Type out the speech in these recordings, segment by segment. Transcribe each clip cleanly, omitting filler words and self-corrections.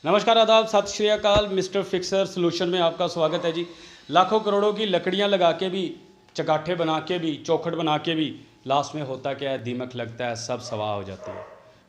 नमस्कार, आदाब, सत श्री अकाल। मिस्टर फिक्सर सोल्यूशन में आपका स्वागत है जी। लाखों करोड़ों की लकड़ियां लगा के भी, चगाठे बना के भी, चौखट बना के भी लास्ट में होता क्या है, दीमक लगता है, सब सवाह हो जाती है,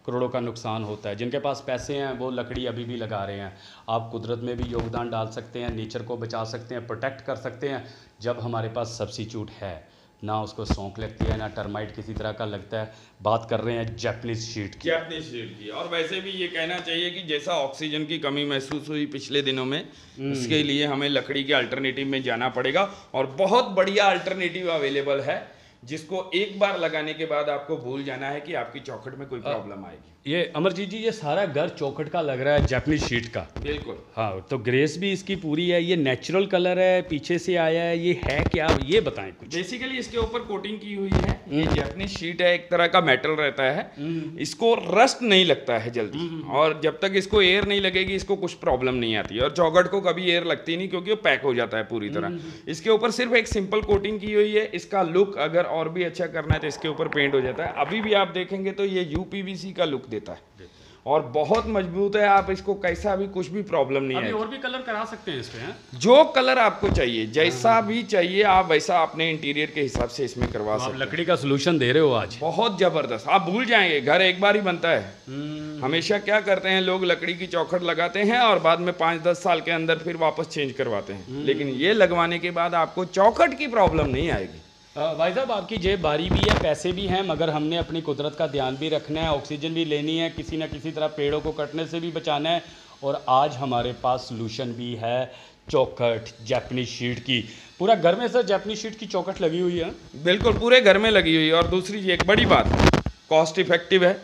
करोड़ों का नुकसान होता है। जिनके पास पैसे हैं वो लकड़ी अभी भी लगा रहे हैं। आप कुदरत में भी योगदान डाल सकते हैं, नेचर को बचा सकते हैं, प्रोटेक्ट कर सकते हैं जब हमारे पास सब्स्टिट्यूट है। ना उसको सौंक लगती है, ना टर्माइट किसी तरह का लगता है। बात कर रहे हैं जैपनीज शीट की। और वैसे भी ये कहना चाहिए कि जैसा ऑक्सीजन की कमी महसूस हुई पिछले दिनों में, इसके लिए हमें लकड़ी के अल्टरनेटिव में जाना पड़ेगा। और बहुत बढ़िया अल्टरनेटिव अवेलेबल है जिसको एक बार लगाने के बाद आपको भूल जाना है कि आपकी चौखट में कोई प्रॉब्लम आएगी। ये अमरजीत जी, ये सारा घर चौखट का लग रहा है, जैपनीज शीट का। बिल्कुल। हाँ, तो ग्रेस भी इसकी पूरी है। ये नेचुरल कलर है, पीछे से आया है, ये है क्या, ये बताएं कुछ। बेसिकली इसके ऊपर कोटिंग की हुई है। ये जैपनीज शीट है, एक तरह का मेटल रहता है। इसको रस्ट नहीं लगता है जल्दी, और जब तक इसको एयर नहीं लगेगी इसको कुछ प्रॉब्लम नहीं आती है। और चौखट को कभी एयर लगती नहीं क्योंकि वो पैक हो जाता है पूरी तरह। इसके ऊपर सिर्फ एक सिंपल कोटिंग की हुई है। इसका लुक अगर और भी अच्छा करना है तो इसके ऊपर पेंट हो जाता है। अभी भी आप देखेंगे तो ये यूपीवीसी का लुक देता है और बहुत मजबूत है। आप इसको कैसा भी, कुछ भी प्रॉब्लम नहीं है। और भी कलर करा सकते हैं इस पे, जो कलर आपको चाहिए, जैसा भी चाहिए आप वैसा अपने इंटीरियर के हिसाब से इसमें करवा सकते हैं। लकड़ी का सोल्यूशन दे रहे हो आज, बहुत जबरदस्त। आप भूल जाएंगे, घर एक बार ही बनता है। हमेशा क्या करते हैं लोग, लकड़ी की चौखट लगाते हैं और बाद में 5-10 साल के अंदर फिर वापस चेंज करवाते हैं। लेकिन ये लगवाने के बाद आपको चौखट की प्रॉब्लम नहीं आएगी। भाई साहब, आपकी जेब भारी भी है, पैसे भी हैं, मगर हमने अपनी कुदरत का ध्यान भी रखना है, ऑक्सीजन भी लेनी है, किसी न किसी तरह पेड़ों को कटने से भी बचाना है। और आज हमारे पास सोल्यूशन भी है, चौखट जैपनीज शीट की। पूरा घर में सर जैपनीज शीट की चौखट लगी हुई है। बिल्कुल, पूरे घर में लगी हुई है। और दूसरी एक बड़ी बात, कॉस्ट इफेक्टिव है।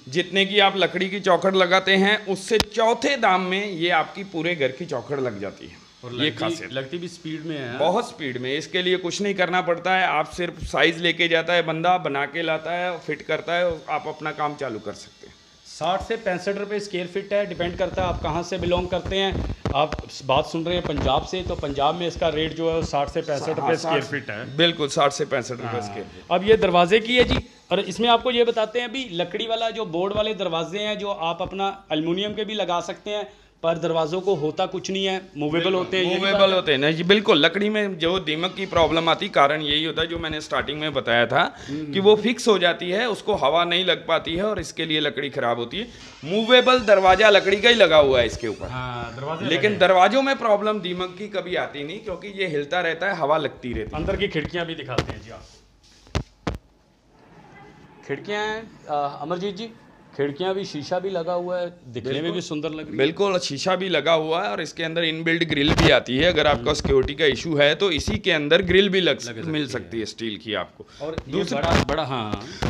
जितने की आप लकड़ी की चौखट लगाते हैं उससे चौथे दाम में ये आपकी पूरे घर की चौखट लग जाती है। और ये खासियत, लगती भी स्पीड में है, बहुत स्पीड में। इसके लिए कुछ नहीं करना पड़ता है। आप सिर्फ साइज लेके जाता है बंदा, बना के लाता है, फिट करता है, आप अपना काम चालू कर सकते हैं। 60 से 65 रुपये स्क्वायर फीट है। डिपेंड करता है आप कहाँ से बिलोंग करते हैं। आप बात सुन रहे हैं पंजाब से, तो पंजाब में इसका रेट जो है वो 60 से 65 रुपये स्क्वायर फीट है। बिल्कुल, 60 से 65 रुपये स्क्वायर फीट। अब ये दरवाजे की है जी, और इसमें आपको ये बताते हैं अभी, लकड़ी वाला जो बोर्ड वाले दरवाजे हैं जो आप अपना एल्युमिनियम के भी लगा सकते हैं, पर दरवाजों को होता कुछ नहीं है, मूवेबल होते हैं। मूवेबल होते हैं नहीं जी, बिल्कुल। लकड़ी में जो दीमक की प्रॉब्लम आती, कारण यही होता है जो मैंने स्टार्टिंग में बताया था कि वो फिक्स हो जाती है, उसको हवा नहीं लग पाती है और इसके लिए लकड़ी खराब होती है। मूवेबल दरवाजा लकड़ी का ही लगा हुआ है इसके ऊपर। दरवाजे, लेकिन दरवाजों में प्रॉब्लम दीमक की कभी आती नहीं क्योंकि ये हिलता रहता है, हवा लगती रहती है। अंदर की खिड़कियां भी दिखाते हैं जी आप। खिड़कियां हैं अमरजीत जी, खिड़कियां भी, शीशा भी लगा हुआ है, दिखने में भी सुंदर लग रही है। बिल्कुल, शीशा भी लगा हुआ है और इसके अंदर इनबिल्ट ग्रिल भी आती है। अगर आपका सिक्योरिटी का इशू है तो इसी के अंदर ग्रिल भी मिल सकती है स्टील की आपको। और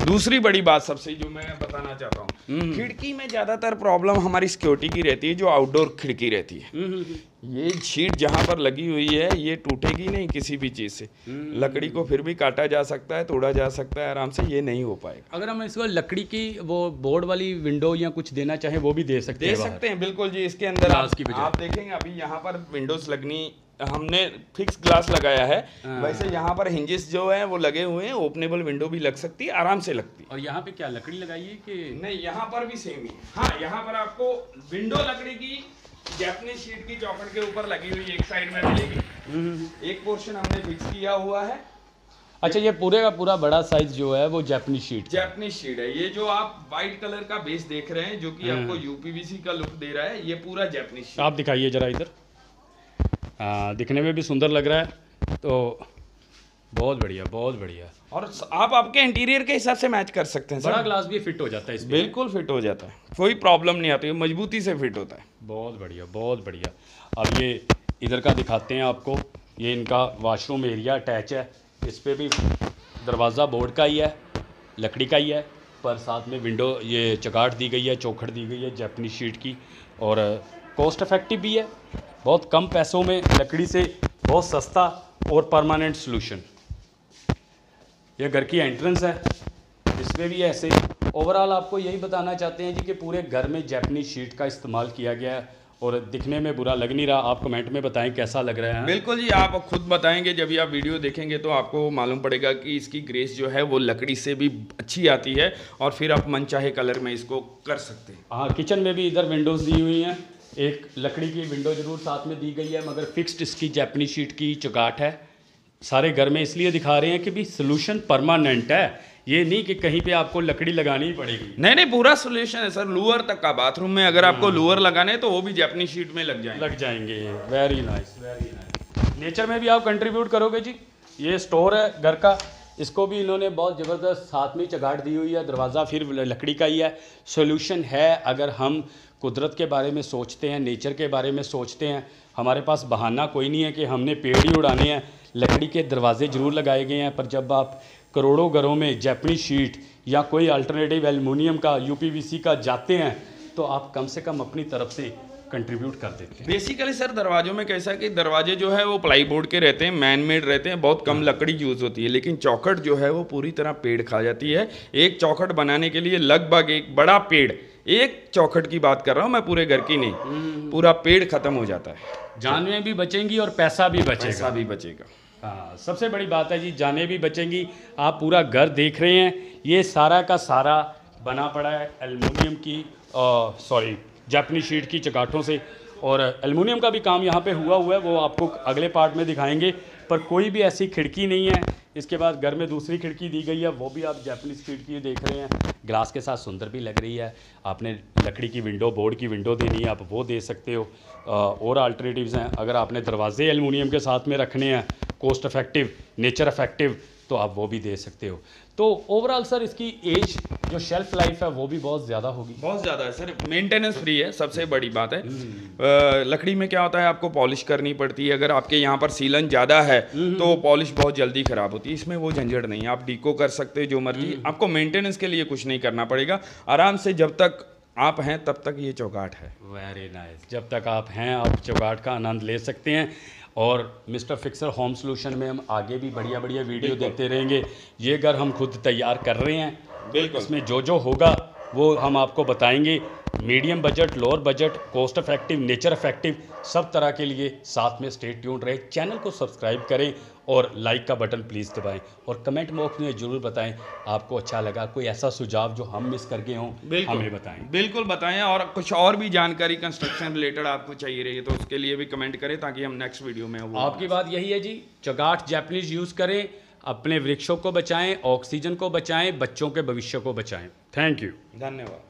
दूसरी बड़ी बात सबसे जो मैं बताना चाहता हूँ, खिड़की में ज्यादातर प्रॉब्लम हमारी सिक्योरिटी की रहती है, जो आउटडोर खिड़की रहती है। ये शीट जहाँ पर लगी हुई है ये टूटेगी नहीं किसी भी चीज़ से। लकड़ी को फिर भी काटा जा सकता है, तोड़ा जा सकता है आराम से, ये नहीं हो पाएगा। अगर हम इसको लकड़ी की वो बोर्ड वाली विंडो या कुछ देना चाहें वो भी दे सकते हैं। बिल्कुल जी। इसके अंदर आप देखेंगे अभी यहाँ पर विंडोज लगनी, हमने फिक्स ग्लास लगाया है। वैसे यहाँ पर हिंजेस जो है वो लगे हुए हैं, ओपनेबल विंडो भी लग सकती है, आराम से लगती है। और यहाँ पे क्या लकड़ी लगाई है कि नहीं? यहाँ पर भी सेम ही। हाँ, यहाँ पर आपको विंडो लकड़ी की जैपनीज शीट की चौखट के ऊपर लगी हुई एक साइड में मिलेगी। एक पोर्शन हमने फिक्स किया हुआ है। अच्छा, ये पूरे का पूरा बड़ा साइज जो है वो जैपनीज शीट है। ये जो आप व्हाइट कलर का बेस देख रहे हैं जो कि आपको यूपीवीसी का लुक दे रहा है, ये पूरा जैपनीज शीट। आप दिखाइए जरा इधर। हाँ, दिखने में भी सुंदर लग रहा है, तो बहुत बढ़िया, बहुत बढ़िया। और आप आपके इंटीरियर के हिसाब से मैच कर सकते हैं। बड़ा ग्लास भी फिट हो जाता है इसमें। बिल्कुल फिट हो जाता है, कोई प्रॉब्लम नहीं आती, मजबूती से फिट होता है। बहुत बढ़िया, बहुत बढ़िया। अब ये इधर का दिखाते हैं आपको। ये इनका वॉशरूम एरिया अटैच है, इस पर भी दरवाज़ा बोर्ड का ही है, लकड़ी का ही है, पर साथ में विंडो ये चगाट दी गई है, चौखट दी गई है जैपनीज शीट की। और कॉस्ट इफेक्टिव भी है, बहुत कम पैसों में लकड़ी से बहुत सस्ता और परमानेंट सोल्यूशन। यह घर की एंट्रेंस है, इसमें भी ऐसे। ओवरऑल आपको यही बताना चाहते हैं जी कि पूरे घर में जैपनीज शीट का इस्तेमाल किया गया है और दिखने में बुरा लग नहीं रहा। आप कमेंट में बताएं कैसा लग रहा है। बिल्कुल जी, आप खुद बताएंगे, जब भी आप वीडियो देखेंगे तो आपको मालूम पड़ेगा कि इसकी ग्रेस जो है वो लकड़ी से भी अच्छी आती है और फिर आप मनचाहे कलर में इसको कर सकते हैं। हाँ, किचन में भी इधर विंडोज़ दी हुई हैं, एक लकड़ी की विंडो जरूर साथ में दी गई है, मगर फिक्स्ड इसकी जापानी शीट की चौगाट है। सारे घर में इसलिए दिखा रहे हैं कि भी सोल्यूशन परमानेंट है, ये नहीं कि कहीं पे आपको लकड़ी लगानी ही पड़ेगी। नहीं नहीं, पूरा सोल्यूशन है सर, लूअर तक का। बाथरूम में अगर आपको लूअर लगाने तो वो भी जापानी शीट में लग जाएंगे। Very nice, very nice. Nature में भी आप कंट्रीब्यूट करोगे जी। ये स्टोर है घर का, इसको भी इन्होंने बहुत ज़बरदस्त साथ में चगाट दी हुई है। दरवाज़ा फिर लकड़ी का ही है। सोल्यूशन है, अगर हम कुदरत के बारे में सोचते हैं, नेचर के बारे में सोचते हैं, हमारे पास बहाना कोई नहीं है कि हमने पेड़ ही उड़ाने हैं। लकड़ी के दरवाजे ज़रूर लगाए गए हैं, पर जब आप करोड़ों घरों में जापानी शीट या कोई अल्टरनेटिव एल्युमिनियम का, यूपीवीसी का जाते हैं, तो आप कम से कम अपनी तरफ से कंट्रीब्यूट कर देते हैं। बेसिकली सर दरवाजों में कैसा है कि दरवाजे जो है वो प्लाई बोर्ड के रहते हैं, मैन मेड रहते हैं, बहुत कम लकड़ी यूज़ होती है, लेकिन चौखट जो है वो पूरी तरह पेड़ खा जाती है। एक चौखट बनाने के लिए लगभग एक बड़ा पेड़, एक चौखट की बात कर रहा हूँ मैं, पूरे घर की नहीं, पूरा पेड़ खत्म हो जाता है। जानें भी बचेंगी और पैसा भी बचेगा। हाँ, सबसे बड़ी बात है जी, जानें भी बचेंगी। आप पूरा घर देख रहे हैं, ये सारा का सारा बना पड़ा है एल्युमिनियम की जापानी शीट की चगाठों से, और एल्युमिनियम का भी काम यहाँ पे हुआ है, वो आपको अगले पार्ट में दिखाएंगे। पर कोई भी ऐसी खिड़की नहीं है। इसके बाद घर में दूसरी खिड़की दी गई है, वो भी आप जापानी शीट की देख रहे हैं, ग्लास के साथ सुंदर भी लग रही है। आपने लकड़ी की विंडो, बोर्ड की विंडो देनी है, आप वो दे सकते हो। और अल्टरनेटिव्स हैं, अगर आपने दरवाजे एल्युमिनियम के साथ में रखने हैं, कॉस्ट इफेक्टिव, नेचर इफेक्टिव, तो आप वो भी दे सकते हो। तो ओवरऑल सर इसकी एज जो शेल्फ लाइफ है वो भी बहुत ज़्यादा होगी। बहुत ज़्यादा है सर, मेंटेनेंस फ्री है, सबसे बड़ी बात है। लकड़ी में क्या होता है, आपको पॉलिश करनी पड़ती है। अगर आपके यहाँ पर सीलन ज़्यादा है तो पॉलिश बहुत जल्दी ख़राब होती है। इसमें वो झंझट नहीं है, आप डीको कर सकते हो जो मर्जी, आपको मेंटेनेंस के लिए कुछ नहीं करना पड़ेगा। आराम से जब तक आप हैं तब तक ये चौगाट है। वेरी नाइस, जब तक आप हैं आप चौगाट का आनंद ले सकते हैं। और मिस्टर फिक्सर होम सोल्यूशन में हम आगे भी बढ़िया बढ़िया वीडियो देते रहेंगे। ये घर हम खुद तैयार कर रहे हैं, बिल्कुल, इसमें जो जो होगा वो हम आपको बताएंगे। Medium budget, lower budget, cost effective, nature effective, सब तरह के लिए साथ में स्टे ट्यून्ड रहे। चैनल को सब्सक्राइब करें और लाइक का बटन प्लीज़ दबाएं, और कमेंट बॉक्स में ज़रूर बताएं आपको अच्छा लगा। कोई ऐसा सुझाव जो हम मिस कर गए हों, हमें बताएं। बिल्कुल बताएं, और कुछ और भी जानकारी कंस्ट्रक्शन रिलेटेड आपको चाहिए रही तो उसके लिए भी कमेंट करें, ताकि हम नेक्स्ट वीडियो में आपकी बात यही है जी, चौगाट जापानीज यूज़ करें, अपने वृक्षों को बचाएं, ऑक्सीजन को बचाएं, बच्चों के भविष्य को बचाएं। थैंक यू, धन्यवाद।